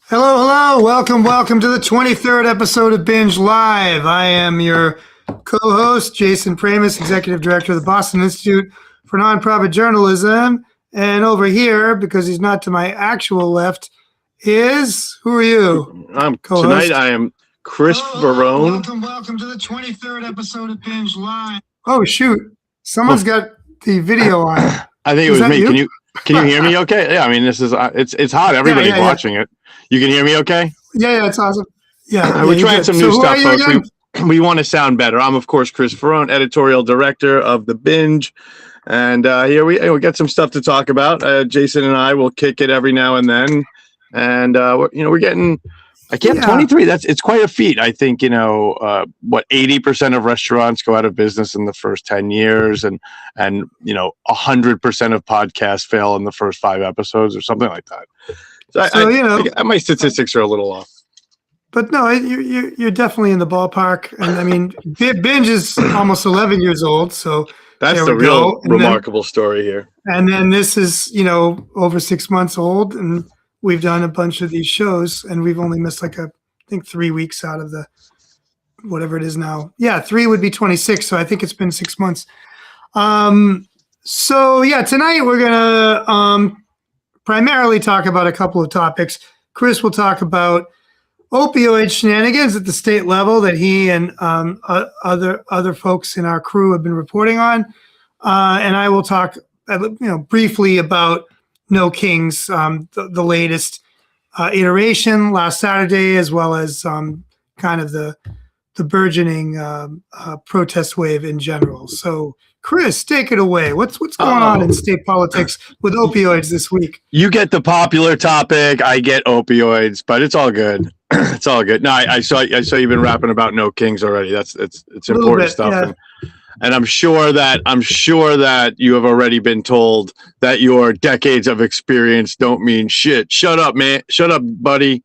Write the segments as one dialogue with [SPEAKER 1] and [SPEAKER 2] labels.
[SPEAKER 1] Hello, hello. Welcome to the 23rd episode of BINJ Live. I am your co-host, Jason Pramas, Executive Director of the Boston Institute for Nonprofit Journalism. And over here, because he's not to my actual left, who are you?
[SPEAKER 2] Tonight I am Chris Faraone.
[SPEAKER 1] Welcome to the 23rd episode of BINJ Live. Oh, shoot. Someone's got the video on.
[SPEAKER 2] I think it was me. You? Can you hear me okay? Yeah, I mean, this is it's hot. Everybody's watching it. You can hear me okay?
[SPEAKER 1] Yeah, it's awesome. Yeah,
[SPEAKER 2] we're trying some new stuff, folks. We want to sound better. I'm, of course, Chris Faraone, editorial director of the BINJ. And here we get some stuff to talk about. Jason and I will kick it every now and then. And, we're getting... 23. It's quite a feat. I think, 80% of restaurants go out of business in the first 10 years and 100% of podcasts fail in the first 5 episodes or something like that. My statistics are a little off.
[SPEAKER 1] But no, you're definitely in the ballpark. And I mean, BINJ is almost 11 years old. So
[SPEAKER 2] that's the real remarkable story here.
[SPEAKER 1] And then this is, over 6 months old. And we've done a bunch of these shows, and we've only missed I think 3 weeks out of the whatever it is now. Yeah, 3 would be 26. So I think it's been 6 months. Tonight we're gonna primarily talk about a couple of topics. Chris will talk about opioid shenanigans at the state level that he and other folks in our crew have been reporting on, and I will talk briefly about No Kings, the latest iteration last Saturday, as well as kind of the burgeoning protest wave in general. So, Chris, take it away. What's going on in state politics with opioids this week?
[SPEAKER 2] You get the popular topic, I get opioids, but it's all good. It's all good. No, I saw you've been rapping about No Kings already. It's important stuff. Yeah. And I'm sure that you have already been told that your decades of experience don't mean shit. Shut up, man. Shut up, buddy.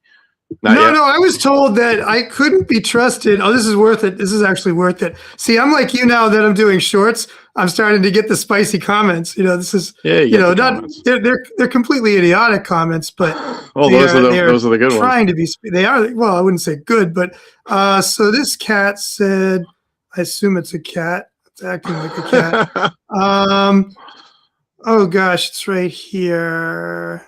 [SPEAKER 1] No, I was told that I couldn't be trusted. Oh, this is worth it. This is actually worth it. See, I'm like you now that I'm doing shorts. I'm starting to get the spicy comments. This is, they're completely idiotic comments, but
[SPEAKER 2] those are the good ones.
[SPEAKER 1] Trying to be, they are. Well, I wouldn't say good, but so this cat said, I assume it's a cat. It's acting like a cat. Oh gosh, it's right here.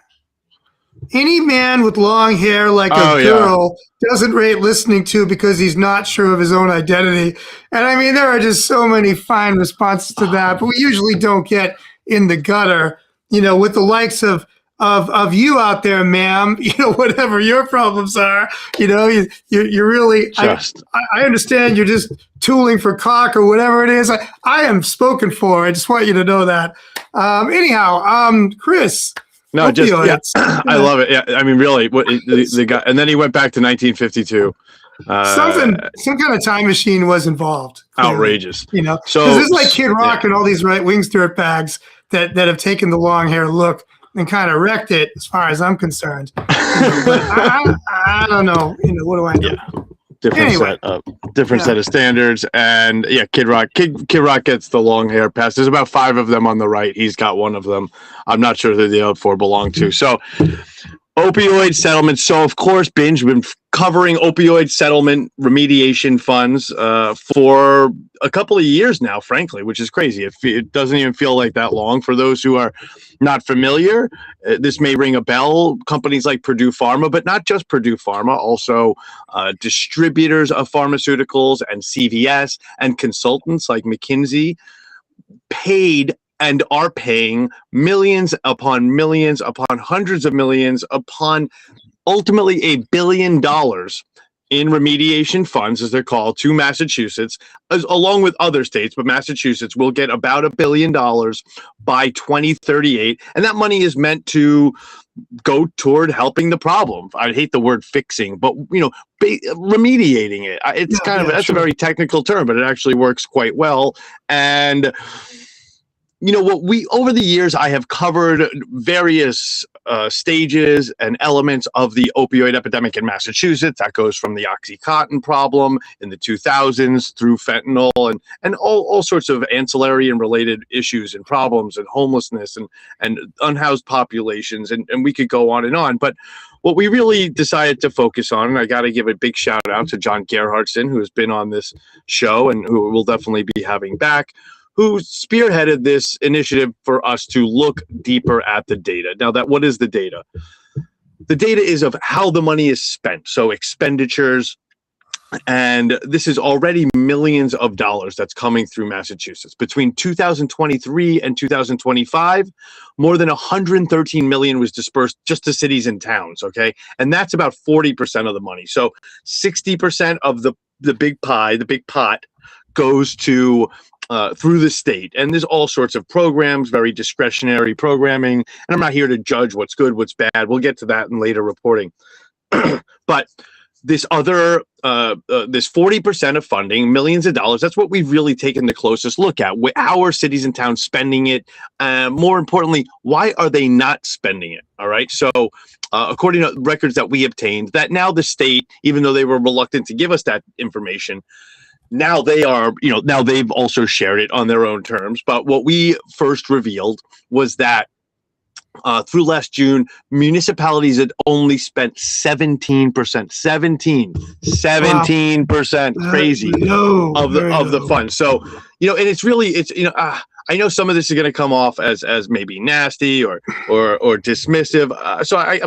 [SPEAKER 1] Any man with long hair like a girl doesn't rate listening to because he's not sure of his own identity. And I mean, there are just so many fine responses to that, but we usually don't get in the gutter, with the likes of you out there, ma'am, whatever your problems are, you're really, I understand you're just tooling for cock or whatever it is. I am spoken for. I just want you to know that. Chris.
[SPEAKER 2] No, opioids. I love it. Yeah, I mean, really, the guy, and then he went back to 1952.
[SPEAKER 1] Some kind of time machine was involved. Clearly,
[SPEAKER 2] outrageous.
[SPEAKER 1] So this is like Kid Rock and all these right wing dirtbags that have taken the long hair look and kind of wrecked it, as far as I'm concerned. But I don't know. What do I know?
[SPEAKER 2] Yeah. Different set of standards, and Kid Rock gets the long hair pass. There's about 5 of them on the right. He's got one of them. I'm not sure who the other 4 belong to. So, opioid settlement. So, of course, BINJ been covering opioid settlement remediation funds for a couple of years now, frankly, which is crazy. It doesn't even feel like that long. For those who are not familiar, this may ring a bell. Companies like Purdue Pharma, but not just Purdue Pharma, also distributors of pharmaceuticals and CVS and consultants like McKinsey paid and are paying millions upon hundreds of millions upon ultimately $1 billion in remediation funds, as they're called, to Massachusetts, along with other states, but Massachusetts will get about $1 billion by 2038, and that money is meant to go toward helping the problem. I hate the word fixing, but remediating it. It's that's a very technical term, but it actually works quite well. And what we over the years I have covered various stages and elements of the opioid epidemic in Massachusetts. That goes from the OxyContin problem in the 2000s through fentanyl and all sorts of ancillary and related issues and problems and homelessness and unhoused populations, and we could go on and on. But what we really decided to focus on, and I got to give a big shout out to John Gerhardson, who has been on this show and who we'll definitely be having back, who spearheaded this initiative for us to look deeper at the data. Now, what is the data? The data is of how the money is spent, so expenditures, and this is already millions of dollars that's coming through Massachusetts. Between 2023 and 2025, more than 113 million was dispersed just to cities and towns, okay? And that's about 40% of the money. So 60% of the big pie, the big pot, goes to through the state. And there's all sorts of programs, very discretionary programming. And I'm not here to judge what's good, what's bad. We'll get to that in later reporting. But this other, this 40% of funding, millions of dollars, that's what we've really taken the closest look at. How are cities and towns spending it? More importantly, why are they not spending it? All right. So according to records that we obtained, that now the state, even though they were reluctant to give us that information, now they are, now they've also shared it on their own terms. But what we first revealed was that through last June, municipalities had only spent 17%, 17%, crazy of the fund. So, and it's really, I know some of this is going to come off as maybe nasty or dismissive. So I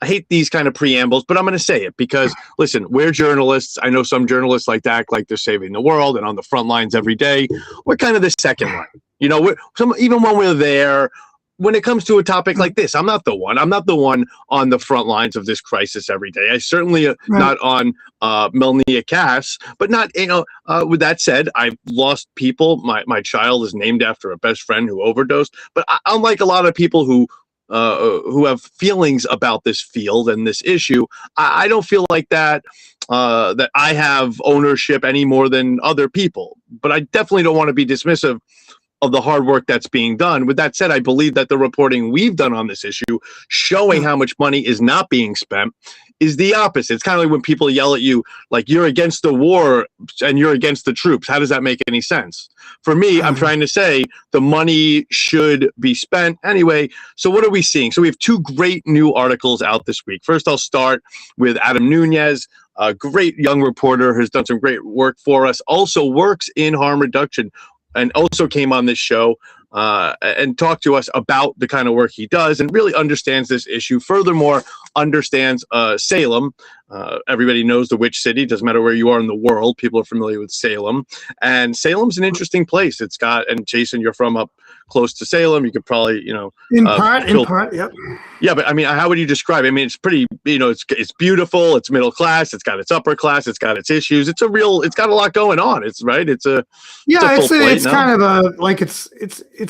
[SPEAKER 2] hate these kind of preambles, but I'm going to say it because, listen, we're journalists. I know some journalists like to act like they're saving the world and on the front lines every day. We're kind of the second line. Even when we're there, when it comes to a topic like this, I'm not the one. I'm not the one on the front lines of this crisis every day. I certainly not on Melnia Cass, but not, with that said, I've lost people. My child is named after a best friend who overdosed. But unlike a lot of people who have feelings about this field and this issue, I don't feel like that I have ownership any more than other people. But I definitely don't want to be dismissive of the hard work that's being done. With that said, I believe that the reporting we've done on this issue, showing how much money is not being spent, is the opposite. It's kind of like when people yell at you, like, you're against the war and you're against the troops. How does that make any sense? For me, I'm trying to say the money should be spent anyway. So what are we seeing? So we have two great new articles out this week. First, I'll start with Adam Nunez, a great young reporter who's done some great work for us, also works in harm reduction, and also came on this show and talked to us about the kind of work he does and really understands this issue. Furthermore, understands Salem. Everybody knows the witch city. Doesn't matter where you are in the world. People are familiar with Salem. And Salem's an interesting place. It's got, and Jason, you're from up close to Salem. You could probably,
[SPEAKER 1] in part, yep.
[SPEAKER 2] Yeah, but I mean, how would you describe it? I mean, it's pretty, it's beautiful. It's middle class. It's got its upper class. It's got its issues. It's got a lot going on. It's right. It's kind of a, like, it's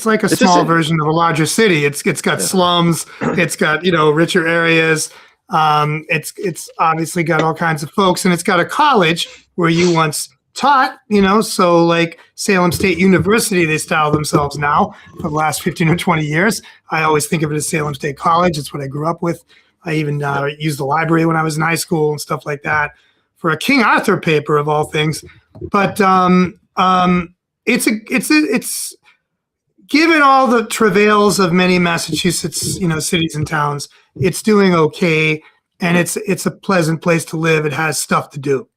[SPEAKER 2] like a small version of a larger city. It's got slums. It's got, richer areas. It's obviously got all kinds of folks, and it's got a college where you once taught, so like Salem State University, they style themselves now for the last 15 or 20 years. I always think of it as Salem State College. It's what I grew up with. I even used the library when I was in high school and stuff like that for a King Arthur paper of all things. But it's given all the travails of many Massachusetts, cities and towns, it's doing okay, and it's a pleasant place to live. It has stuff to do.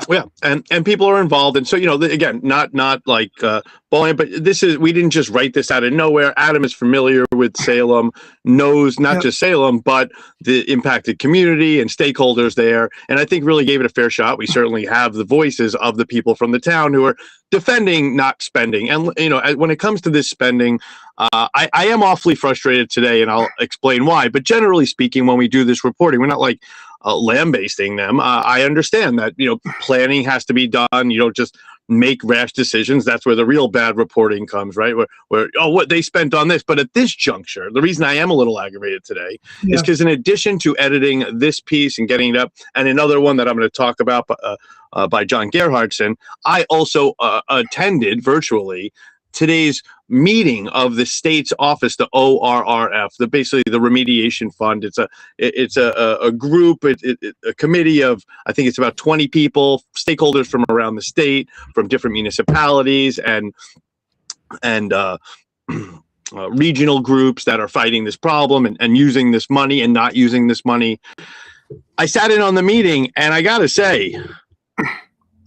[SPEAKER 2] Yeah, and people are involved, and so again, not like bullying, but we didn't just write this out of nowhere. Adam is familiar with Salem, knows not just Salem, but the impacted community and stakeholders there, and I think really gave it a fair shot. We certainly have the voices of the people from the town who are defending not spending, and when it comes to this spending, I am awfully frustrated today, and I'll explain why. But generally speaking, when we do this reporting, we're not like lambasting them. I understand that, planning has to be done. You don't just make rash decisions. That's where the real bad reporting comes, right? Where what they spent on this. But at this juncture, the reason I am a little aggravated today is because in addition to editing this piece and getting it up, and another one that I'm going to talk about by John Gerhardson, I also attended virtually today's meeting of the state's office, the ORRF, basically the remediation fund. It's a group, a committee of, I think it's about 20 people, stakeholders from around the state, from different municipalities and regional groups that are fighting this problem and using this money and not using this money. I sat in on the meeting, and I gotta say,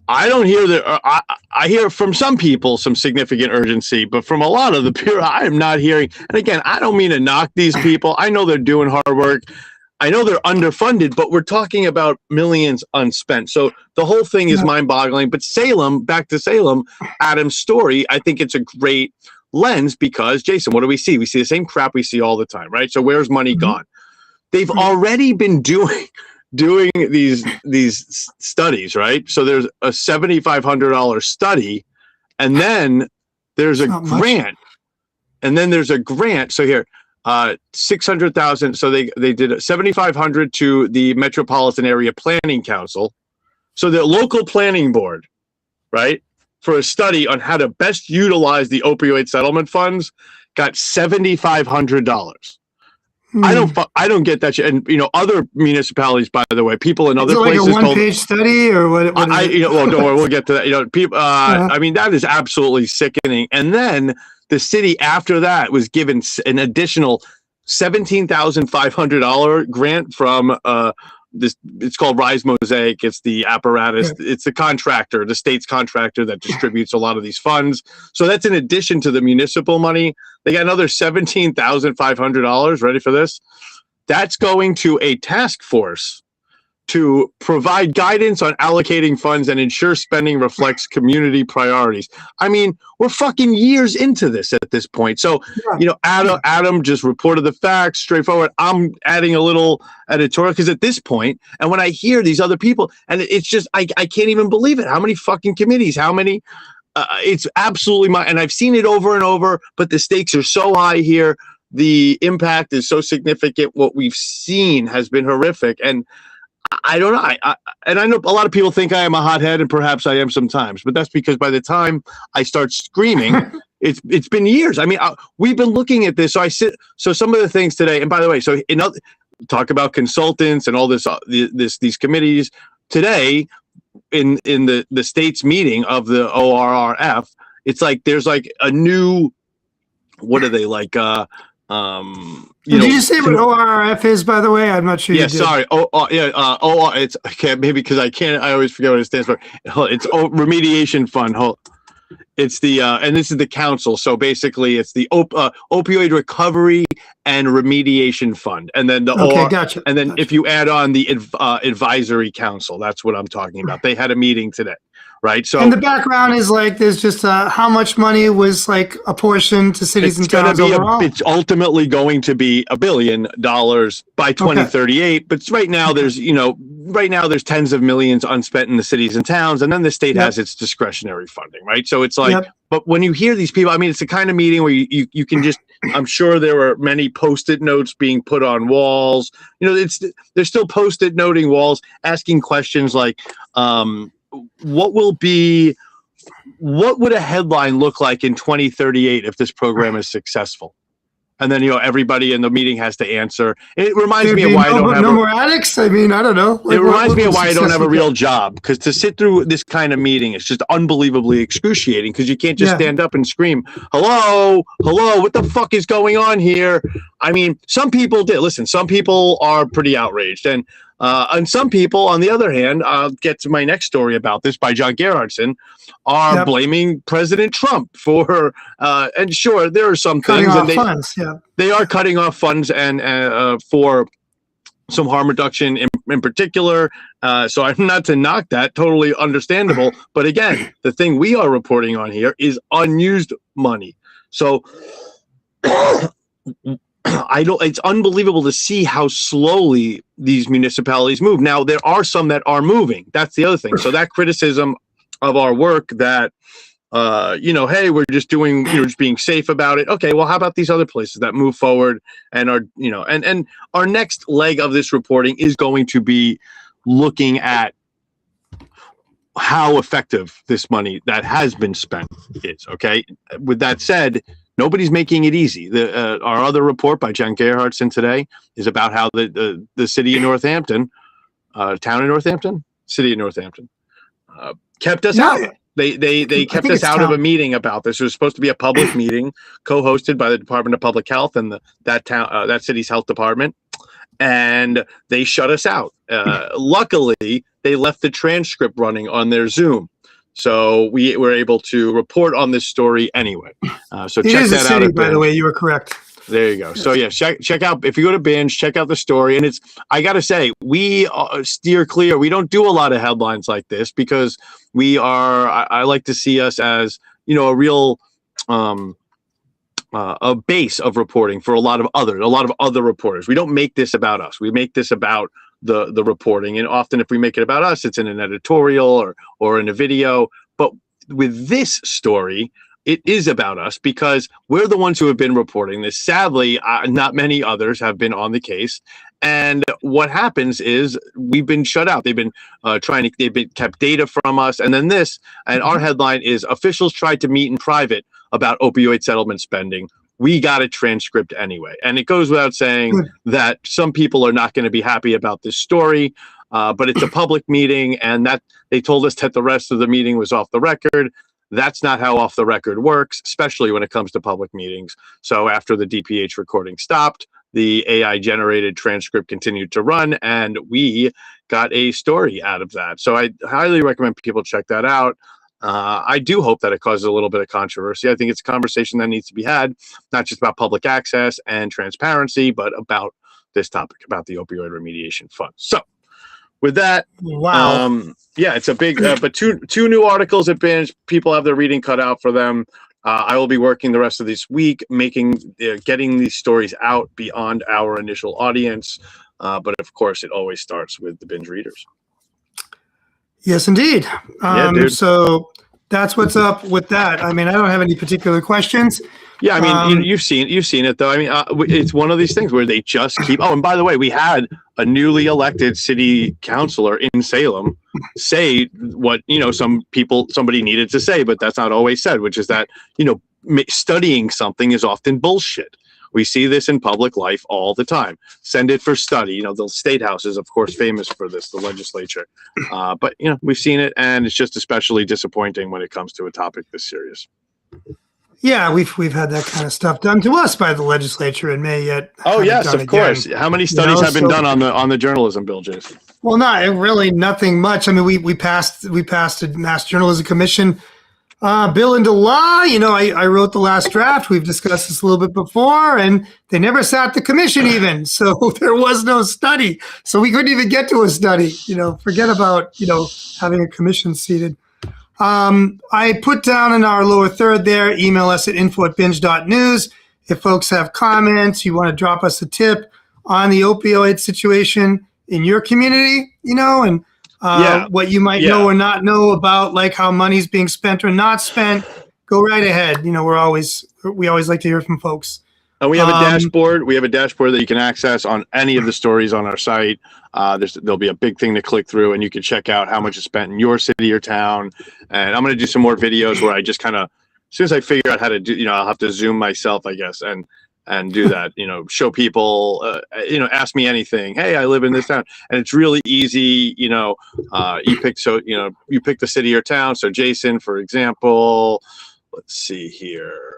[SPEAKER 2] I don't hear I hear from some people some significant urgency, but from a lot of the peer, I am not hearing. And again, I don't mean to knock these people. I know they're doing hard work. I know they're underfunded, but we're talking about millions unspent. So the whole thing is mind-boggling. But Salem, back to Salem, Adam's story, I think it's a great lens because, Jason, what do we see? We see the same crap we see all the time, right? So where's money gone? They've already been doing these studies, right? So there's a $7,500 study, and then there's a grant, and then there's a grant. So here, 600,000. So they did 7,500 to the Metropolitan Area Planning Council. So the local planning board, right, for a study on how to best utilize the opioid settlement funds, got $7,500. I don't get that shit. And other municipalities, by the way, people in other places.
[SPEAKER 1] Like a one-page study, or what?
[SPEAKER 2] Well, don't worry, we'll get to that. People. I mean, that is absolutely sickening. And then the city after that was given an additional $17,500 grant from this. It's called Rise Mosaic. It's the apparatus. It's the contractor, the state's contractor that distributes a lot of these funds. So that's in addition to the municipal money. They got another $17,500. Ready for this? That's going to a task force to provide guidance on allocating funds and ensure spending reflects community priorities. I mean, we're fucking years into this at this point. So, Adam just reported the facts, straightforward. I'm adding a little editorial because at this point, and when I hear these other people, and it's just, I can't even believe it. How many fucking committees? How many? It's absolutely and I've seen it over and over, but the stakes are so high here. The impact is so significant. What we've seen has been horrific. And I don't know. I know a lot of people think I am a hothead, and perhaps I am sometimes, but that's because by the time I start screaming, it's been years. I mean, we've been looking at this. So some of the things today, and by the way, talk about consultants and all this, these committees today in the state's meeting of the ORRF. It's like there's like a new, what are they like?
[SPEAKER 1] Did you say what ORRF is, by the way? I'm not sure.
[SPEAKER 2] Yeah, sorry. It's maybe because I can't. I always forget what it stands for. It's Remediation Fund. It's the and this is the council. So basically, it's the Opioid Recovery and Remediation Fund, and then
[SPEAKER 1] gotcha.
[SPEAKER 2] And then if you add on the Advisory Council, that's what I'm talking about. They had a meeting today. Right. So, and
[SPEAKER 1] the background is like there's just how much money was like apportioned to cities and towns overall.
[SPEAKER 2] It's ultimately going to be $1 billion by 2038. Okay. But right now there's tens of millions unspent in the cities and towns, and then the state has its discretionary funding. Right. So it's like, but when you hear these people, I mean, it's the kind of meeting where you can just. I'm sure there were many Post-it notes being put on walls. There's still Post-it noting walls, asking questions like. What would a headline look like in 2038 if this program is successful? And then, everybody in the meeting has to answer. And it reminds me of why I don't have
[SPEAKER 1] more addicts. I mean, I don't know.
[SPEAKER 2] It reminds me of why I don't have a real job, because to sit through this kind of meeting is just unbelievably excruciating because you can't just stand up and scream, hello, what the fuck is going on here? I mean, some people did. Listen, some people are pretty outraged. And some people, on the other hand, I'll get to my next story about this by John Gerhardson, are blaming President Trump for, and sure, there are some things. They are cutting off funds and for some harm reduction in particular. So I'm not to knock that, totally understandable. But again, the thing we are reporting on here is unused money. So it's unbelievable to see how slowly these municipalities move. Now, there are some that are moving. That's the other thing. So that criticism of our work that, hey, we're just doing, just being safe about it. Okay, well, how about these other places that move forward and are, and our next leg of this reporting is going to be looking at how effective this money that has been spent is. Okay. With that said, nobody's making it easy. Our other report by Jen Gerhardtson today is about how the city of Northampton, town of Northampton, city of Northampton, kept us out. They kept us out of a meeting about this. It was supposed to be a public meeting co-hosted by the Department of Public Health and that city's health department, and they shut us out. Luckily, they left the transcript running on their Zoom, so we were able to report on this story anyway. So check that out.
[SPEAKER 1] By the way, you were correct.
[SPEAKER 2] There you go. So yeah, check out, if you go to BINJ, check out the story. And I got to say, we steer clear. We don't do a lot of headlines like this because I like to see us as, a real, a base of reporting for a lot of other reporters. We don't make this about us. We make this about the reporting. And often if we make it about us, it's in an editorial or in a video. But with this story, it is about us because we're the ones who have been reporting this. Sadly, not many others have been on the case. And what happens is we've been shut out. They've been kept data from us. And then and our headline is officials tried to meet in private about opioid settlement spending. We got a transcript anyway. And it goes without saying that some people are not going to be happy about this story. But it's a public meeting, and that they told us that the rest of the meeting was off the record. That's not how off the record works, especially when it comes to public meetings. So after the DPH recording stopped, the AI generated transcript continued to run, and we got a story out of that. So I highly recommend people check that out. I do hope that it causes a little bit of controversy. I think it's a conversation that needs to be had, not just about public access and transparency, but about this topic, about the opioid remediation fund. So with that,
[SPEAKER 1] wow.
[SPEAKER 2] Yeah, it's a big, but two new articles at BINJ. People have their reading cut out for them. I will be working the rest of this week, getting these stories out beyond our initial audience. But of course, it always starts with the BINJ readers.
[SPEAKER 1] Yes, indeed.
[SPEAKER 2] Yeah, dude.
[SPEAKER 1] So that's what's up with that. I mean, I don't have any particular questions.
[SPEAKER 2] Yeah, I mean, you've seen it though. I mean, it's one of these things where they just keep. Oh, and by the way, we had a newly elected city councilor in Salem say what somebody needed to say, but that's not always said, which is that studying something is often bullshit. We see this in public life all the time. Send it for study. The state house is, of course, famous for this, the legislature. But we've seen it, and it's just especially disappointing when it comes to a topic this serious.
[SPEAKER 1] Yeah, we've had that kind of stuff done to us by the legislature and may yet.
[SPEAKER 2] Oh yes, of course. How many studies have been done on the journalism bill, Jason?
[SPEAKER 1] Well, nothing much. I mean, we passed a Mass Journalism Commission bill into law. I wrote the last draft. We've discussed this a little bit before, and they never sat the commission even. So there was no study. So we couldn't even get to a study. Forget about having a commission seated. I put down in our lower third there, email us at info@binj.news. If folks have comments, you want to drop us a tip on the opioid situation in your community, and what you might know or not know about, like how money's being spent or not spent, go right ahead. We always like to hear from folks.
[SPEAKER 2] And we have a dashboard. We have a dashboard that you can access on any of the stories on our site. There'll be a big thing to click through, and you can check out how much is spent in your city or town. And I'm going to do some more videos where I just kind of, as soon as I figure out how to do, I'll have to Zoom myself, I guess, and do that. Show people, ask me anything. Hey, I live in this town, and it's really easy. You pick the city or town. So Jason, for example, let's see here.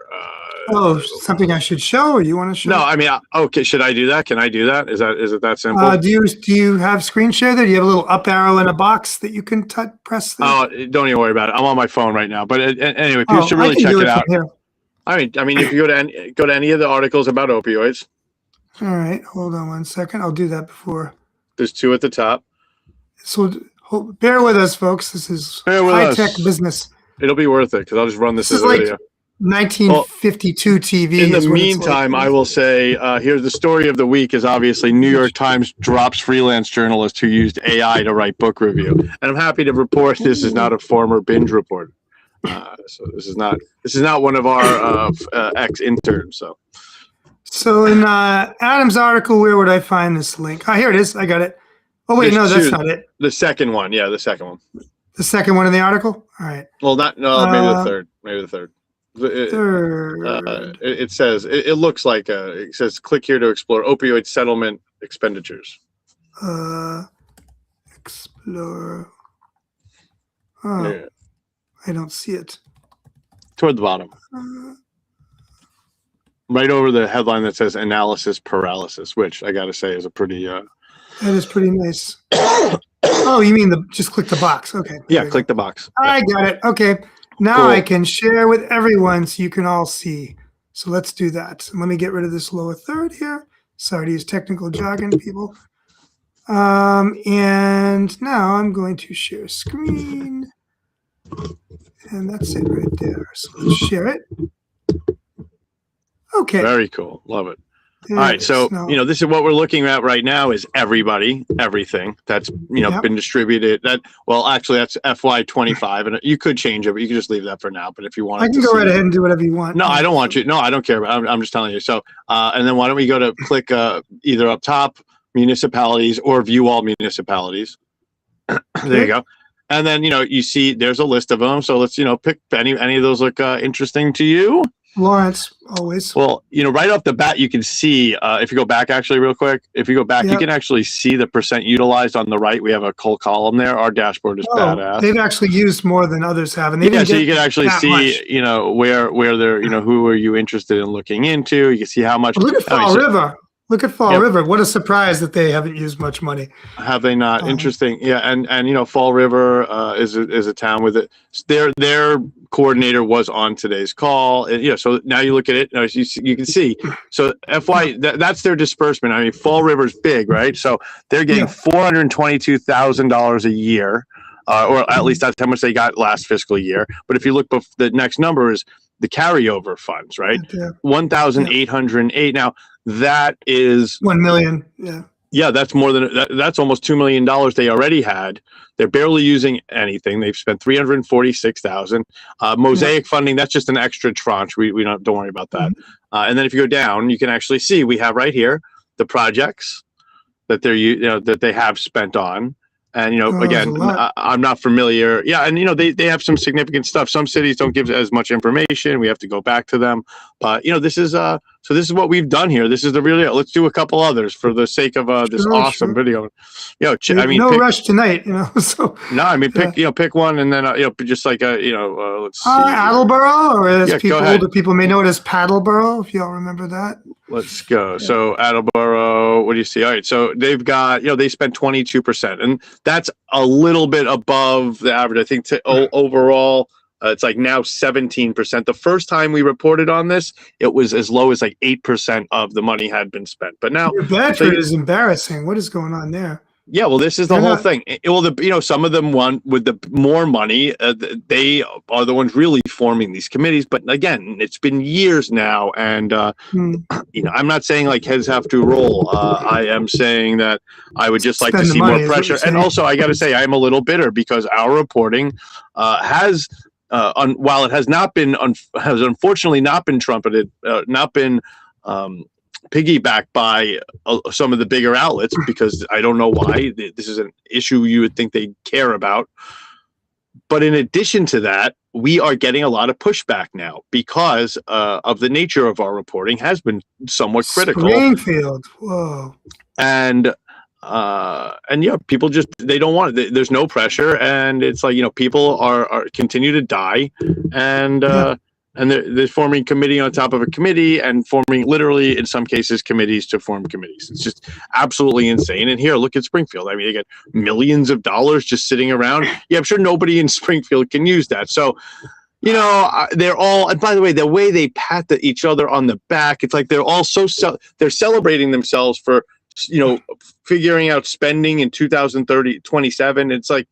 [SPEAKER 1] Something I should show, or you want to show?
[SPEAKER 2] No, I mean, okay. Should I do that? Can I do that? Is it that simple?
[SPEAKER 1] Do you have screen share there? Do you have a little up arrow in a box that you can press there?
[SPEAKER 2] Oh, don't even worry about it. I'm on my phone right now. But anyway, people should really check it out. I mean, if you go to any of the articles about opioids.
[SPEAKER 1] All right, hold on one second. I'll do that before.
[SPEAKER 2] There's two at the top.
[SPEAKER 1] So bear with us, folks. This is high-tech business.
[SPEAKER 2] It'll be worth it because I'll just run this as a video.
[SPEAKER 1] 1952 TV.
[SPEAKER 2] In the meantime, I will say, here's the story of the week is obviously New York Times drops freelance journalist who used AI to write book review. And I'm happy to report this is not a former BINJ reporter. So this is not one of our ex-interns. So
[SPEAKER 1] in Adam's article, where would I find this link? Oh, here it is. I got it. Oh, wait, no, that's not it.
[SPEAKER 2] The second one. Yeah, the second one.
[SPEAKER 1] The second one in the article? All right.
[SPEAKER 2] Well, maybe the third. Maybe the third.
[SPEAKER 1] Third.
[SPEAKER 2] It says it looks like it says click here to explore opioid settlement expenditures.
[SPEAKER 1] Explore. Oh,
[SPEAKER 2] Yeah.
[SPEAKER 1] I don't see it.
[SPEAKER 2] Toward the bottom. Right over the headline that says analysis paralysis, which I got to say is a pretty.
[SPEAKER 1] That is pretty nice. Oh, you mean just click the box? Okay.
[SPEAKER 2] Yeah, click the box.
[SPEAKER 1] I got it. Okay. Now
[SPEAKER 2] Cool.
[SPEAKER 1] I can share with everyone so you can all see. So let's do that. Let me get rid of this lower third here. Sorry to use technical jargon, people. And now I'm going to share screen. And that's it right there. So let's share it. Okay.
[SPEAKER 2] Very cool. Love it. All right. So, this is what we're looking at right now is everything that's, been distributed. Actually, that's FY25. And you could change it, but you can just leave that for now. But if you want,
[SPEAKER 1] I can go right ahead and do whatever you want.
[SPEAKER 2] No, I don't want you. No, I don't care. I'm just telling you. So, and then why don't we go to click either up top, municipalities, or view all municipalities. There you go. And then, you see there's a list of them. So let's, pick any of those look interesting to you.
[SPEAKER 1] Lawrence, always.
[SPEAKER 2] Well, right off the bat, you can see, if you go back actually real quick, you can actually see the percent utilized on the right. We have a whole column there. Our dashboard is badass.
[SPEAKER 1] They've actually used more than others have. And
[SPEAKER 2] so you can actually see, where they're, who are you interested in looking into? You can see how much.
[SPEAKER 1] Well, look at Fall River. Look at Fall River. What a surprise that they haven't used much money.
[SPEAKER 2] Have they not? Interesting. Yeah. And Fall River is a town with it. Their coordinator was on today's call. And, so now you look at it, you can see. So that's their disbursement. I mean, Fall River's big, right? So they're getting $422,000 a year, or at least that's how much they got last fiscal year. But if you look, the next number is the carryover funds, right? 1,808. Now, that is
[SPEAKER 1] 1 million.
[SPEAKER 2] Yeah, that's more than that's almost $2 million they already had. They're barely using anything. They've spent $346,000. Mosaic funding, that's just an extra tranche. We don't worry about that. And then if you go down, you can actually see we have right here the projects that that they have spent on. And, again, I'm not familiar. Yeah. And, they have some significant stuff. Some cities don't give as much information. We have to go back to them. But, this is what we've done here. This is the real deal. Let's do a couple others for the sake of this awesome video.
[SPEAKER 1] Rush tonight, so.
[SPEAKER 2] No, I mean, pick one and then, just like, let's see.
[SPEAKER 1] Attleboro, or as older people may know it as Paddleboro, if y'all remember that.
[SPEAKER 2] Let's go. Yeah. So Attleboro, what do you see? All right. So they've got, they spent 22%, and that's a little bit above the average. I think overall, it's like now 17%. The first time we reported on this, it was as low as like 8% of the money had been spent. But now
[SPEAKER 1] Bedford is embarrassing. What is going on there?
[SPEAKER 2] Yeah, well, this is the whole thing. Well, some of them want with the more money. They are the ones really forming these committees. But again, it's been years now, and I'm not saying like heads have to roll. I am saying that I would just like to see more pressure. And also, I got to say, I am a little bitter because our reporting has, while it has unfortunately not been trumpeted, not been. Piggybacked by some of the bigger outlets, because I don't know why. This is an issue you would think they care about. But in addition to that, we are getting a lot of pushback now because of the nature of our reporting has been somewhat critical.
[SPEAKER 1] Springfield, whoa.
[SPEAKER 2] And people just, they don't want it. There's no pressure, and it's like, people are continue to die, and and they're forming committee on top of a committee, and forming literally, in some cases, committees to form committees. It's just absolutely insane. And here, look at Springfield. I mean, they get millions of dollars just sitting around. Yeah, I'm sure nobody in Springfield can use that. So, they're all, and by the way, the way they pat each other on the back, it's like they're all they're celebrating themselves for, figuring out spending in 2027. It's like,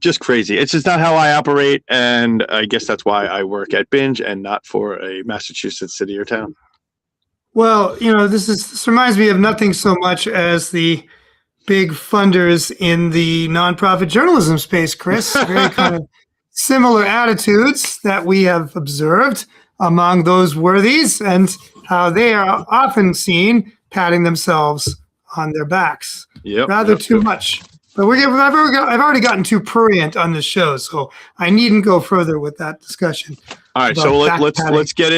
[SPEAKER 2] just crazy. It's just not how I operate, and I guess that's why I work at BINJ and not for a Massachusetts city or town.
[SPEAKER 1] Well, this reminds me of nothing so much as the big funders in the nonprofit journalism space, Chris. Very kind of similar attitudes that we have observed among those worthies, and how they are often seen patting themselves on their backs. Rather too much. But I've already gotten too prurient on this show, so I needn't go further with that discussion.
[SPEAKER 2] All right, so let's get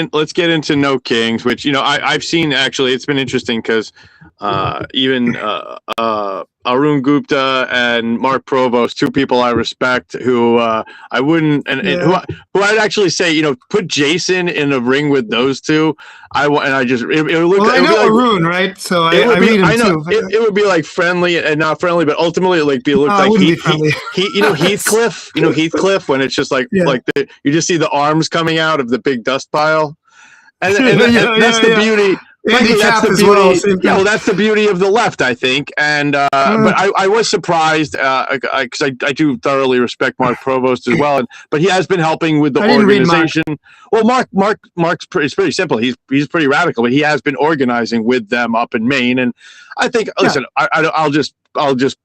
[SPEAKER 2] into No Kings, which I've seen. Actually, it's been interesting because even Arun Gupta and Mark Provost, two people I respect, who I wouldn't, and who I'd actually say, put Jason in a ring with those two. I know
[SPEAKER 1] Arun, right? So I read him too.
[SPEAKER 2] It would be like friendly and not friendly, but ultimately it look like Heathcliff. Heathcliff, when it's just like you just see the arms coming out of the big dust pile, and that's the beauty. That's the beauty of the left, I think. And but I was surprised because I do thoroughly respect Mark Provost as well, but he has been helping with the organization. Well, Mark's it's pretty simple. He's pretty radical, but he has been organizing with them up in Maine. And I think, listen, I'll just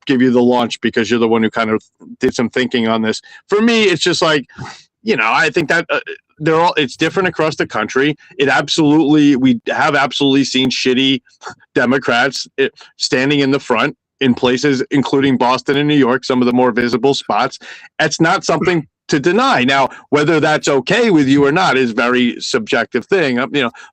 [SPEAKER 2] give you the launch because you're the one who kind of did some thinking on this. For me, it's just like, I think that it's different across the country. We have absolutely seen shitty Democrats standing in the front in places, including Boston and New York, some of the more visible spots. It's not something to deny. Now, whether that's okay with you or not is very subjective thing.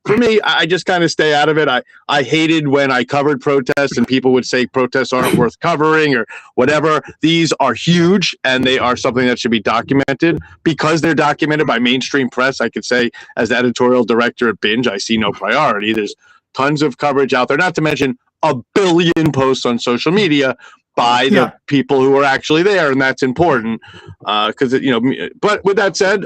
[SPEAKER 2] For me, I just kind of stay out of it. I hated when I covered protests and people would say protests aren't worth covering or whatever. These are huge and they are something that should be documented. Because they're documented by mainstream press, I could say as the editorial director at BINJ, I see no priority. There's tons of coverage out there, not to mention a billion posts on social media by the people who are actually there, and that's important because But with that said,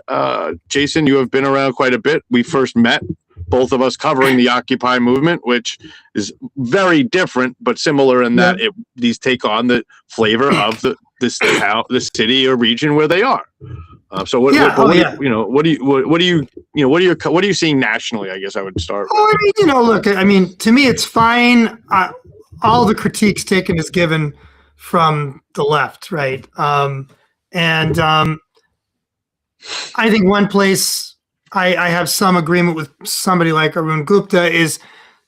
[SPEAKER 2] Jason, you have been around quite a bit. We first met, both of us, covering the Occupy movement, which is very different but similar in that these take on the flavor of the city or region where they are. So what are you seeing nationally? I guess I would start.
[SPEAKER 1] Look, to me, it's fine. All the critiques taken as given from the left, right? I think one place I have some agreement with somebody like Arun Gupta is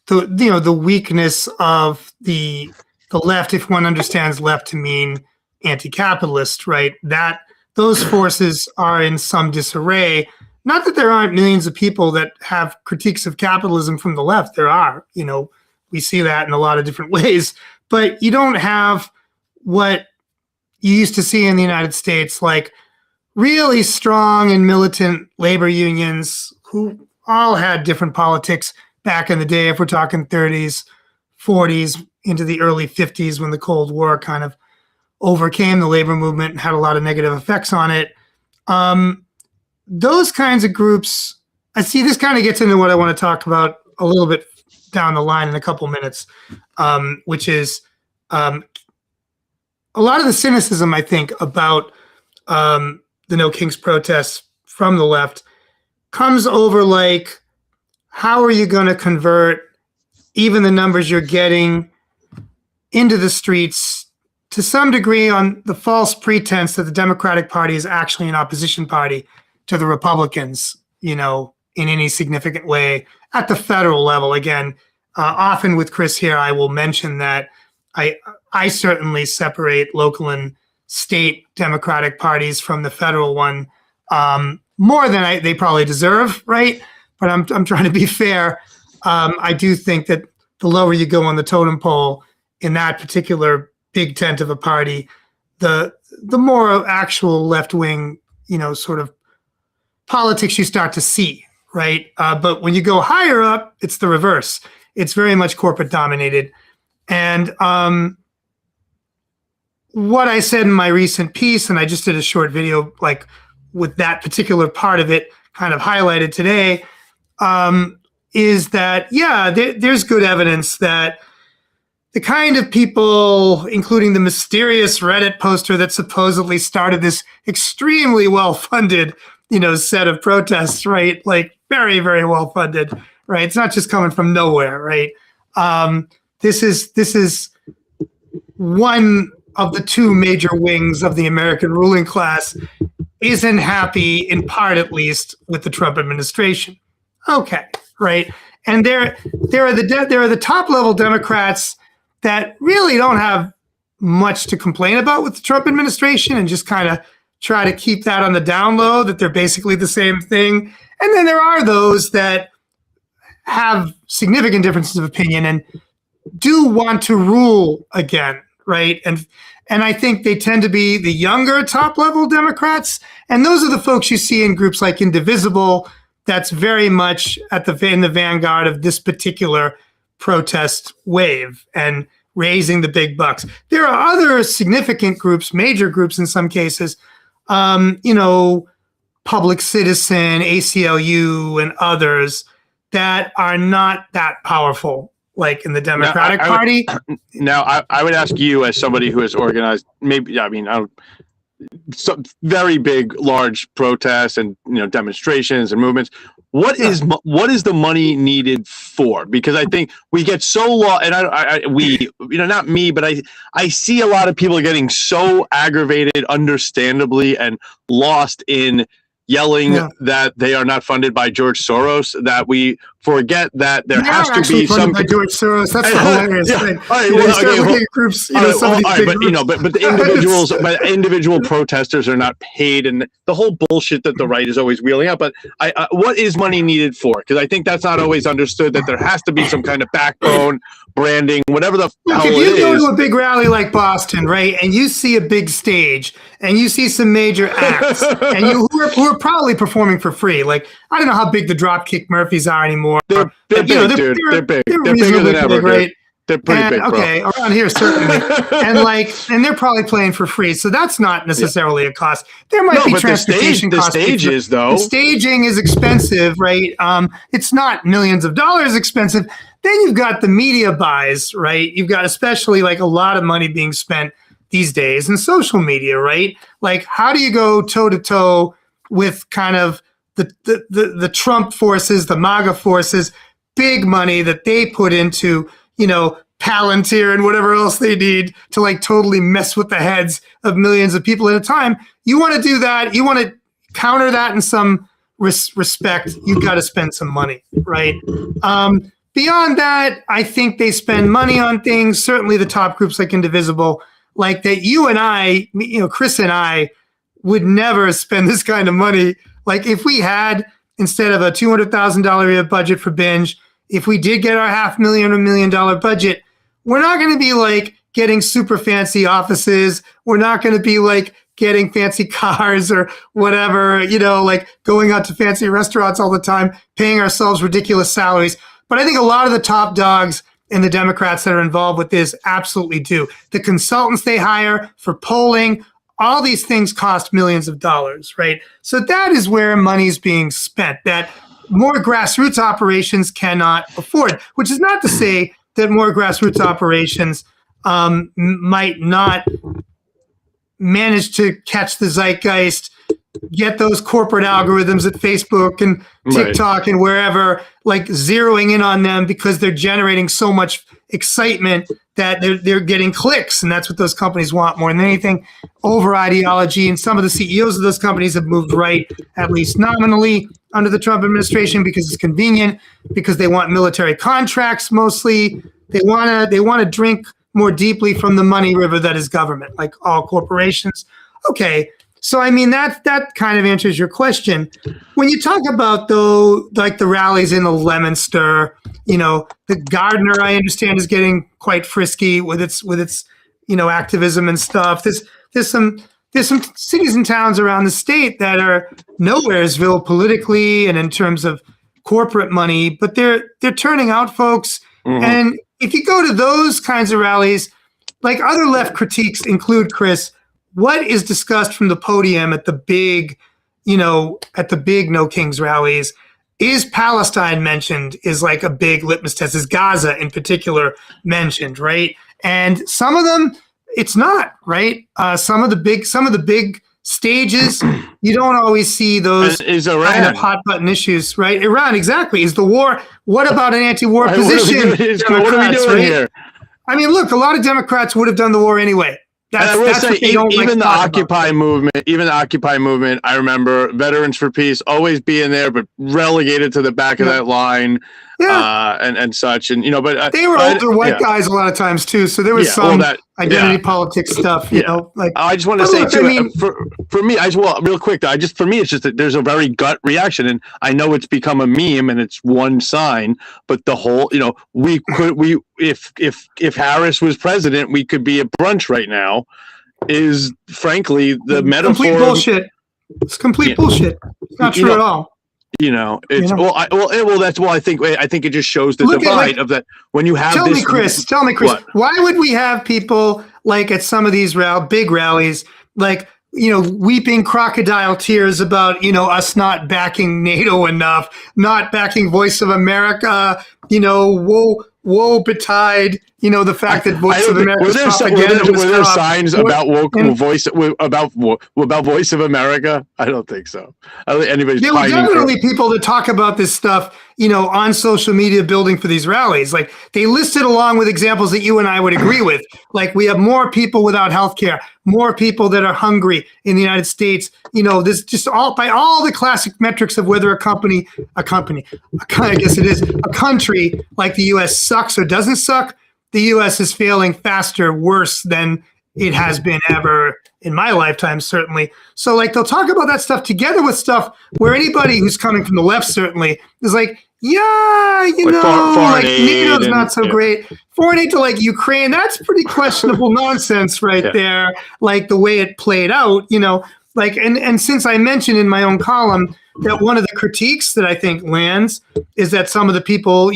[SPEAKER 1] the weakness of the left, if one understands left to mean anti-capitalist, right? That those forces are in some disarray. Not that there aren't millions of people that have critiques of capitalism from the left. There are, we see that in a lot of different ways, but you don't have what you used to see in the United States, like really strong and militant labor unions who all had different politics back in the day. If we're talking 30s, 40s, into the early 50s, when the Cold War kind of overcame the labor movement and had a lot of negative effects on it. Those kinds of groups, I see this kind of gets into what I want to talk about a little bit down the line in a couple minutes, which is a lot of the cynicism, I think, about the No Kings protests from the left comes over like, how are you going to convert even the numbers you're getting into the streets to some degree on the false pretense that the Democratic Party is actually an opposition party to the Republicans, in any significant way at the federal level. Again, often with Chris here, I will mention that I certainly separate local and state Democratic parties from the federal one more than they probably deserve, right? But I'm trying to be fair. I do think that the lower you go on the totem pole in that particular big tent of a party, the more actual left-wing, sort of politics you start to see, right? But when you go higher up, it's the reverse. It's very much corporate dominated. And what I said in my recent piece, and I just did a short video like with that particular part of it kind of highlighted today, is that, there's good evidence that the kind of people, including the mysterious Reddit poster that supposedly started this extremely well-funded, set of protests, right? Like very, very well-funded, right? It's not just coming from nowhere, right? This is one of the two major wings of the American ruling class isn't happy, in part at least, with the Trump administration. Okay, right? And there are the top level Democrats that really don't have much to complain about with the Trump administration and just kind of try to keep that on the down low, that they're basically the same thing. And then there are those that have significant differences of opinion and do want to rule again, right? And I think they tend to be the younger top level Democrats. And those are the folks you see in groups like Indivisible. That's very much in the vanguard of this particular protest wave and raising the big bucks. There are other significant groups, major groups in some cases, Public Citizen, ACLU, and others that are not that powerful, like in the Democratic Party.
[SPEAKER 2] I would ask you, as somebody who has organized, some very big, large protests and demonstrations and movements. What is the money needed for? Because I think we get so lost, and not me, but I see a lot of people getting so aggravated, understandably, and lost in yelling that they are not funded by George Soros, that we forget that there has to be some
[SPEAKER 1] by George Soros. That's the hilarious thing.
[SPEAKER 2] All right, groups, but the individual protesters are not paid, and the whole bullshit that the right is always wheeling out. But what is money needed for? Because I think that's not always understood, that there has to be some kind of backbone, branding, whatever the hell it is.
[SPEAKER 1] If you go to a big rally like Boston, right, and you see a big stage, and you see some major acts, and who are probably performing for free. Like, I don't know how big the Dropkick Murphys are anymore.
[SPEAKER 2] They're big, dude. They're big. They're bigger than ever, right? They're pretty big, bro.
[SPEAKER 1] Okay, around here certainly, and they're probably playing for free, so that's not necessarily a cost. There might be transportation costs.
[SPEAKER 2] The stages, though,
[SPEAKER 1] the staging is expensive, right? It's not millions of dollars expensive. Then you've got the media buys, right? You've got especially like a lot of money being spent these days in social media, right? Like, how do you go toe to toe with kind of the Trump forces, the MAGA forces, big money that they put into, Palantir and whatever else they need to like totally mess with the heads of millions of people at a time. You want to do that. You want to counter that in some respect. You've got to spend some money, right? Beyond that, I think they spend money on things, certainly the top groups like Indivisible, like that you and I, Chris and I would never spend this kind of money. Like if we had, instead of a $200,000 a year budget for BINJ, if we did get our $500,000 or $1 million budget, we're not going to be like getting super fancy offices. We're not going to be like getting fancy cars or whatever, like going out to fancy restaurants all the time, paying ourselves ridiculous salaries. But I think a lot of the top dogs and the Democrats that are involved with this absolutely do. The consultants they hire for polling, all these things cost millions of dollars, right? So that is where money's being spent, that more grassroots operations cannot afford, which is not to say that more grassroots operations might not manage to catch the zeitgeist, get those corporate algorithms at Facebook and TikTok and wherever, like zeroing in on them because they're generating so much excitement that they're getting clicks, and that's what those companies want more than anything over ideology. And some of the CEOs of those companies have moved right, at least nominally, under the Trump administration because it's convenient, because they want military contracts mostly. They want to drink more deeply from the money river that is government, like all corporations. Okay. So, I mean, that kind of answers your question. When you talk about, though, like the rallies in the Leominster, the Gardner, I understand, is getting quite frisky with its activism and stuff. There's some cities and towns around the state that are nowheresville politically and in terms of corporate money, but they're turning out folks. Mm-hmm. And if you go to those kinds of rallies, like other left critiques include, Chris, what is discussed from the podium at the big No Kings rallies? Is Palestine mentioned? Is like a big litmus test? Is Gaza in particular mentioned, right? And some of them, it's not, right? Some of the big stages, you don't always see those kind of hot button issues, right? Iran, exactly. Is the war? What about an anti-war position?
[SPEAKER 2] What are we doing here?
[SPEAKER 1] I mean, look, a lot of Democrats would have done the war anyway.
[SPEAKER 2] That's what they don't even the Occupy movement, I remember Veterans for Peace always being there, but relegated to the back of that line. and such, and but
[SPEAKER 1] they were older white guys a lot of times too, so there was some identity politics stuff, you know. Like,
[SPEAKER 2] I just want to say too, for me, real quick though, for me, it's just that there's a very gut reaction, and I know it's become a meme and it's one sign, but the whole, if Harris was president, we could be at brunch right now, is frankly the metaphor.
[SPEAKER 1] Complete bullshit. It's complete bullshit. It's not true at all.
[SPEAKER 2] It's I think it just shows the divide of that when you have. Tell me, Chris.
[SPEAKER 1] What? Why would we have people like at some of these big rallies, like weeping crocodile tears about us not backing NATO enough, not backing Voice of America, woe betide, the fact that Voice of America
[SPEAKER 2] were there signs about Voice of America? I don't think so. I don't think anybody's.
[SPEAKER 1] There were definitely people that talk about this stuff, on social media building for these rallies. Like they listed along with examples that you and I would agree with. Like we have more people without health care, more people that are hungry in the United States. This just by all the classic metrics of whether a country like the U.S. sucks or doesn't suck. The U.S. is failing faster, worse than it has been ever in my lifetime, certainly. So like they'll talk about that stuff together with stuff where anybody who's coming from the left certainly is like, like NATO's not so great. Foreign aid to like Ukraine, that's pretty questionable nonsense there. Like the way it played out, like, and since I mentioned in my own column that one of the critiques that I think lands is that some of the people,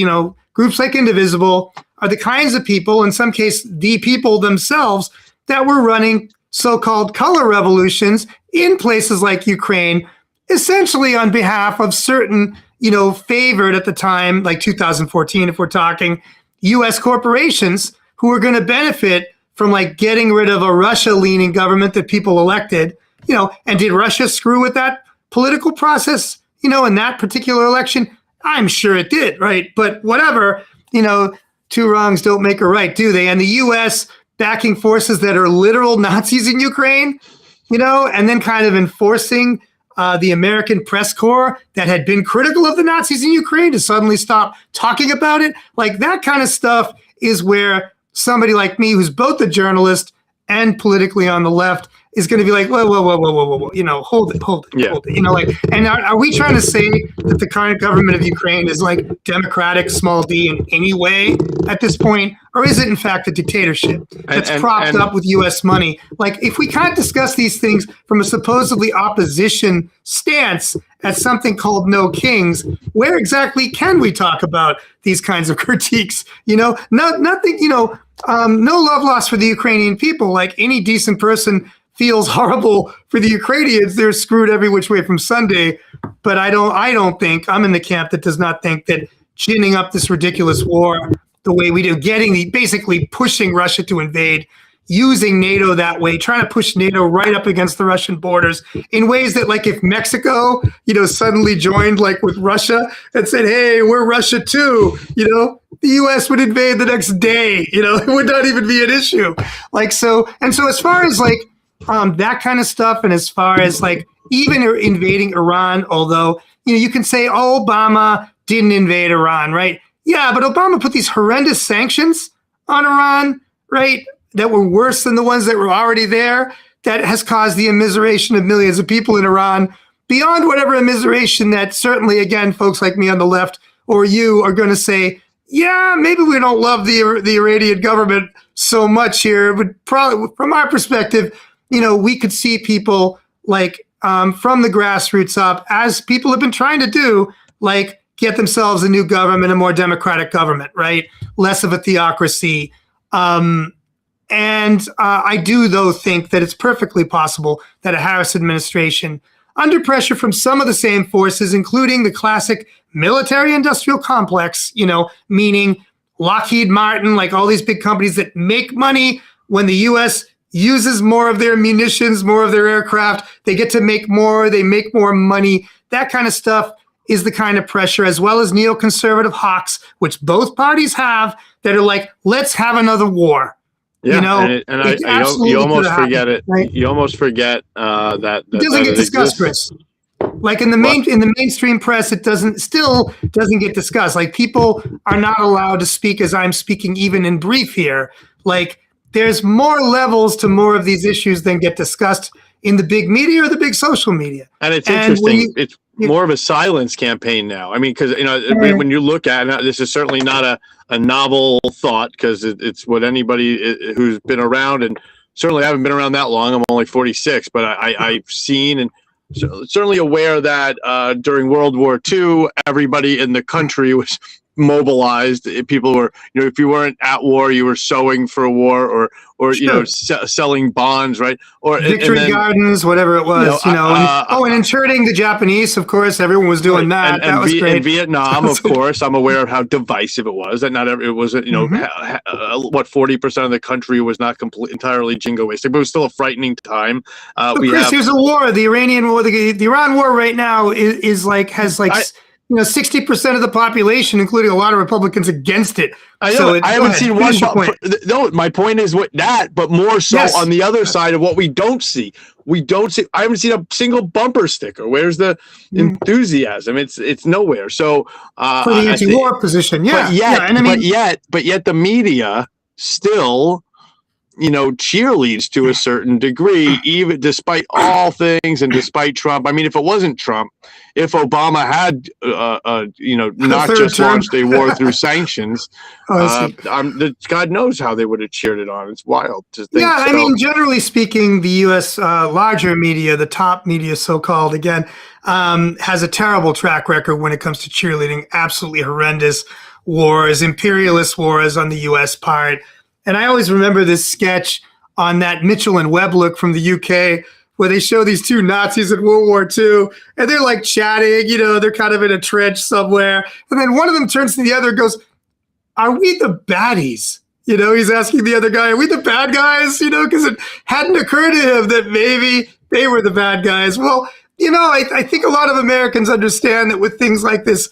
[SPEAKER 1] groups like Indivisible are the kinds of people, in some case, the people themselves that were running so-called color revolutions in places like Ukraine, essentially on behalf of certain, favored at the time, like 2014, if we're talking, U.S. corporations who are going to benefit from like getting rid of a Russia-leaning government that people elected, and did Russia screw with that political process, in that particular election? I'm sure it did, right? But whatever, two wrongs don't make a right, do they? And the U.S. backing forces that are literal Nazis in Ukraine, and then kind of enforcing the American press corps that had been critical of the Nazis in Ukraine to suddenly stop talking about it. Like that kind of stuff is where somebody like me, who's both a journalist and politically on the left, is going to be like, whoa, hold it. And are we trying to say that the current government of Ukraine is like democratic, small d in any way at this point? Or is it in fact a dictatorship that's propped up with U.S. money? Like if we can't discuss these things from a supposedly opposition stance at something called No Kings, where exactly can we talk about these kinds of critiques? Nothing, no love lost for the Ukrainian people. Like any decent person feels horrible for the Ukrainians. They're screwed every which way from Sunday. But I don't think, I'm in the camp that does not think that ginning up this ridiculous war the way we do, basically pushing Russia to invade, using NATO that way, trying to push NATO right up against the Russian borders in ways that, like, if Mexico, suddenly joined like with Russia and said, hey, we're Russia too, the U.S. would invade the next day, it would not even be an issue. Like, so as far as like, that kind of stuff, and as far as like even invading Iran, although you can say, oh, Obama didn't invade Iran, right? Yeah, but Obama put these horrendous sanctions on Iran, right, that were worse than the ones that were already there, that has caused the immiseration of millions of people in Iran, beyond whatever immiseration that certainly, again, folks like me on the left or you are going to say, yeah, maybe we don't love the Iranian government so much here, but probably from our perspective, we could see people like from the grassroots up, as people have been trying to do, like get themselves a new government, a more democratic government, right? Less of a theocracy. And I do, though, think that it's perfectly possible that a Harris administration, under pressure from some of the same forces, including the classic military-industrial complex, meaning Lockheed Martin, like all these big companies that make money when the U.S. uses more of their munitions, more of their aircraft, they get to make more, they make more money. That kind of stuff is the kind of pressure, as well as neoconservative hawks, which both parties have, that are like, let's have another war.
[SPEAKER 2] Yeah, you almost forget it. Right? You almost forget that
[SPEAKER 1] it doesn't get discussed, Chris. Like in the mainstream press, it still doesn't get discussed. Like people are not allowed to speak as I'm speaking, even in brief here. Like there's more levels to more of these issues than get discussed in the big media or the big social media.
[SPEAKER 2] And it's interesting. It's more of a silence campaign now. I mean, because when you look at it, this is certainly not a novel thought, because it's what anybody who's been around, and certainly I haven't been around that long. I'm only 46, but I've seen and certainly aware that during World War II, everybody in the country was mobilized. People were, if you weren't at war, you were sowing for a war, or sure. Selling bonds, right? Or
[SPEAKER 1] Victory Gardens, whatever it was, and interning the Japanese, of course, everyone was doing that. That was great.
[SPEAKER 2] In Vietnam, of course, I'm aware of how divisive it was. That it was, what 40% of the country was not entirely jingoistic, but it was still a frightening time.
[SPEAKER 1] Chris, here's a war. The Iranian war, the Iran war right now has 60% of the population, including a lot of Republicans, against it.
[SPEAKER 2] I know. I haven't seen one. No, my point is but more so on the other side of what we don't see. I haven't seen a single bumper sticker. Where's the enthusiasm? It's nowhere. So
[SPEAKER 1] for the anti-war position,
[SPEAKER 2] but yet the media still, cheerleads to a certain degree, even despite all things and despite Trump. I mean, if it wasn't Trump, if Obama had, not just launched a war through sanctions, God knows how they would have cheered it on. It's wild to think.
[SPEAKER 1] Yeah, I mean, generally speaking, the U.S. Larger media, the top media, so-called, again, has a terrible track record when it comes to cheerleading. Absolutely horrendous wars, imperialist wars on the U.S. part. And I always remember this sketch on that Mitchell and Webb look from the UK, where they show these two Nazis in World War II, and they're like chatting, they're kind of in a trench somewhere. And then one of them turns to the other and goes, "Are we the baddies?" He's asking the other guy, "Are we the bad guys?" Because it hadn't occurred to him that maybe they were the bad guys. Well, I think a lot of Americans understand that with things like this,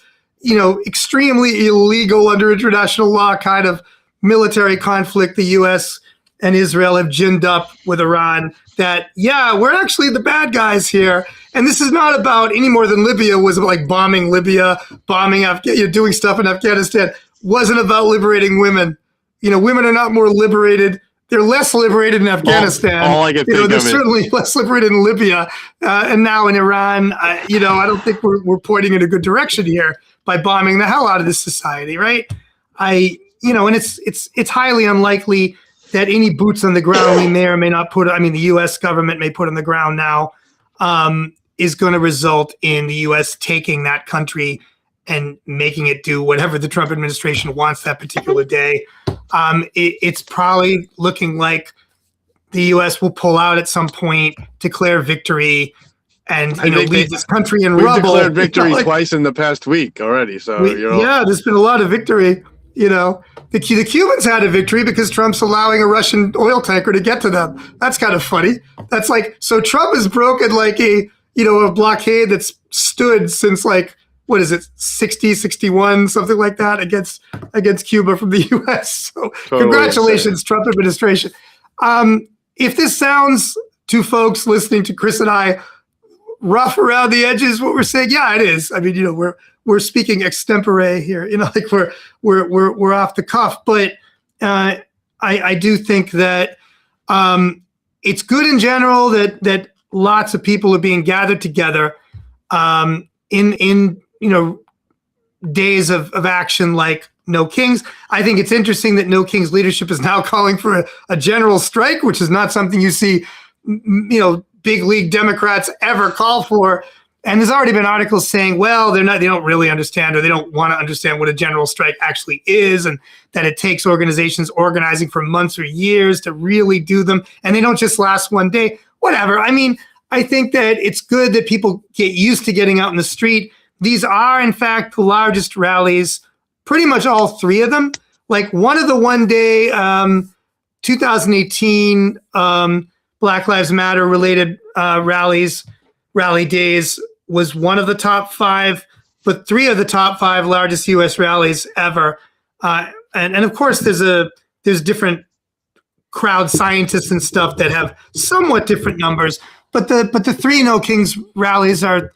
[SPEAKER 1] extremely illegal under international law kind of military conflict the U.S. and Israel have ginned up with Iran, that, we're actually the bad guys here. And this is not about any more than Libya was like bombing Libya, doing stuff in Afghanistan. Wasn't about liberating women. Women are not more liberated. They're less liberated in Afghanistan.
[SPEAKER 2] All I can think
[SPEAKER 1] they're certainly less liberated in Libya. And now in Iran, I don't think we're pointing in a good direction here by bombing the hell out of this society, right? And it's highly unlikely that any boots on the ground we may or may not put, the U.S. government may put on the ground now, is going to result in the U.S. taking that country and making it do whatever the Trump administration wants that particular day. It's probably looking like the U.S. will pull out at some point, declare victory, and leave this country in rubble.
[SPEAKER 2] We've declared victory twice in the past week already. So
[SPEAKER 1] there's been a lot of victory. The Cubans had a victory because Trump's allowing a Russian oil tanker to get to them. That's kind of funny. That's so Trump has broken a blockade that's stood since 60, 61, something like that against Cuba from the U.S. So congratulations, Trump administration. If this sounds to folks listening to Chris and I rough around the edges, what we're saying, it is. I mean, we're speaking extempore here, we're off the cuff, but I do think that it's good in general that lots of people are being gathered together in days of action like No Kings. I think it's interesting that No Kings leadership is now calling for a general strike, which is not something you see, big league Democrats ever call for. And there's already been articles saying, well, they don't really understand, or they don't want to understand what a general strike actually is, and that it takes organizations organizing for months or years to really do them, and they don't just last one day. Whatever. I mean, I think that it's good that people get used to getting out in the street. These are, in fact, the largest rallies, pretty much all three of them. Like one of the one-day 2018 Black Lives Matter related rally days was one of the top five, but three of the top five largest U.S. rallies ever. And of course, there's different crowd scientists and stuff that have somewhat different numbers, but the three No Kings rallies are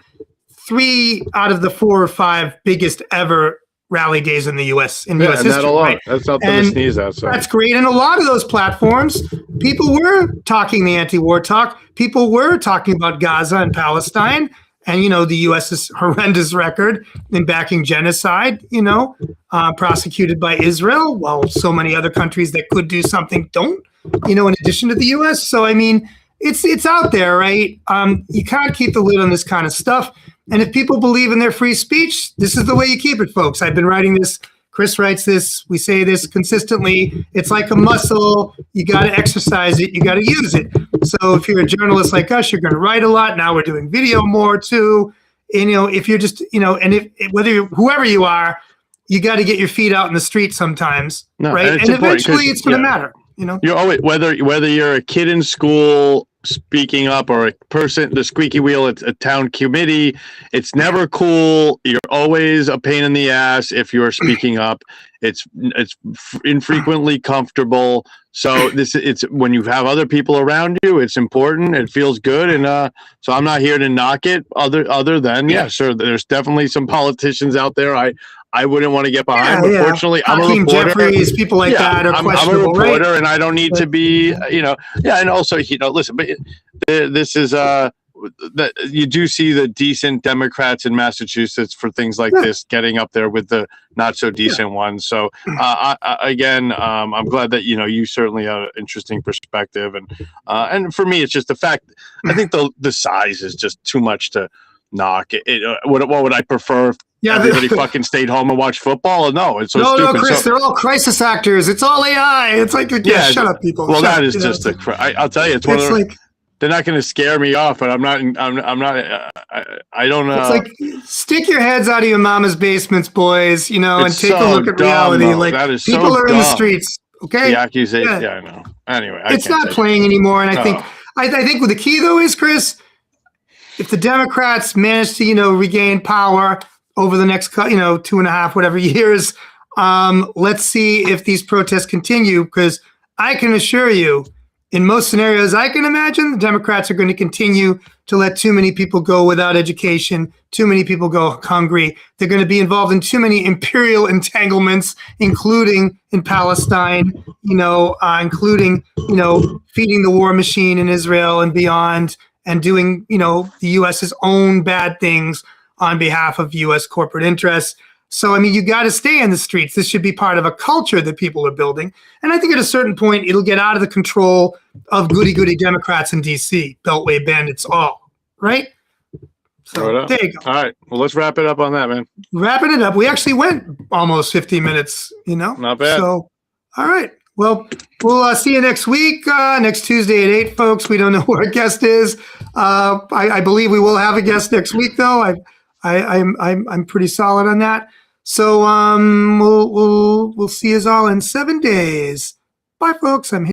[SPEAKER 1] 3 out of the 4 or 5 biggest ever rally days in the U.S.
[SPEAKER 2] and
[SPEAKER 1] history.
[SPEAKER 2] That alone,
[SPEAKER 1] right?
[SPEAKER 2] that's nothing to sneeze at. So.
[SPEAKER 1] That's great. And a lot of those platforms, people were talking the anti-war talk. People were talking about Gaza and Palestine, and the U.S.'s horrendous record in backing genocide. Prosecuted by Israel, while so many other countries that could do something don't. In addition to the U.S. So I mean, it's out there, right? You can't keep the lid on this kind of stuff. And if people believe in their free speech, this is the way you keep it, folks. I've been writing this. Chris writes this. We say this consistently. It's like a muscle. You got to exercise it. You got to use it. So if you're a journalist like us, you're going to write a lot. Now we're doing video more too. And, if you're just, and if whether you're whoever you are, you got to get your feet out in the street sometimes, right? And eventually it's going to matter.
[SPEAKER 2] You're always, whether you're a kid in school speaking up or a person, the squeaky wheel at a town committee, it's never cool. You're always a pain in the ass if you're speaking up. It's infrequently comfortable. So it's when you have other people around you, it's important. It feels good, and so I'm not here to knock it. Other than sure, there's definitely some politicians out there I wouldn't want to get behind, but fortunately, I'm a reporter.
[SPEAKER 1] Jeffries, people like that are questionable,
[SPEAKER 2] I'm a reporter,
[SPEAKER 1] right?
[SPEAKER 2] and I don't need to be, and also, listen, but this is that you do see the decent Democrats in Massachusetts for things like this getting up there with the not so decent ones. So again, I'm glad that you certainly have an interesting perspective, and for me, it's just the fact. I think the size is just too much to knock. What would I prefer? If everybody fucking stayed home and watched football? No, it's so stupid.
[SPEAKER 1] No, Chris, they're all crisis actors. It's all AI. It's like, shut up, people.
[SPEAKER 2] Well, that is just I'll tell you, it's one of the. Like, they're not going to scare me off, but I'm not. I don't know.
[SPEAKER 1] It's like stick your heads out of your mama's basements, boys. And take a look at reality.
[SPEAKER 2] Though.
[SPEAKER 1] Like
[SPEAKER 2] that is
[SPEAKER 1] people
[SPEAKER 2] so
[SPEAKER 1] are
[SPEAKER 2] dumb.
[SPEAKER 1] in the streets. Okay,
[SPEAKER 2] the accusation. Yeah, I know. Anyway,
[SPEAKER 1] it's not playing anymore, and I think what the key though is, Chris, if the Democrats manage to regain power over the next 2.5 whatever years, let's see if these protests continue, because I can assure you, in most scenarios I can imagine, the Democrats are going to continue to let too many people go without education, too many people go hungry. They're going to be involved in too many imperial entanglements, including in Palestine, including, feeding the war machine in Israel and beyond, and doing, the U.S.'s own bad things on behalf of U.S. corporate interests. So, I mean, you got to stay in the streets. This should be part of a culture that people are building. And I think at a certain point, it'll get out of the control of goody-goody Democrats in D.C., Beltway bandits all, right? So, there you go.
[SPEAKER 2] All right. Well, let's wrap it up on that, man.
[SPEAKER 1] Wrapping it up. We actually went almost 15 minutes,
[SPEAKER 2] Not bad.
[SPEAKER 1] So, all right. Well, we'll see you next week, next Tuesday at 8, folks. We don't know who our guest is. I believe we will have a guest next week, though. I'm pretty solid on that. So we'll see you all in 7 days. Bye, folks. I'm here.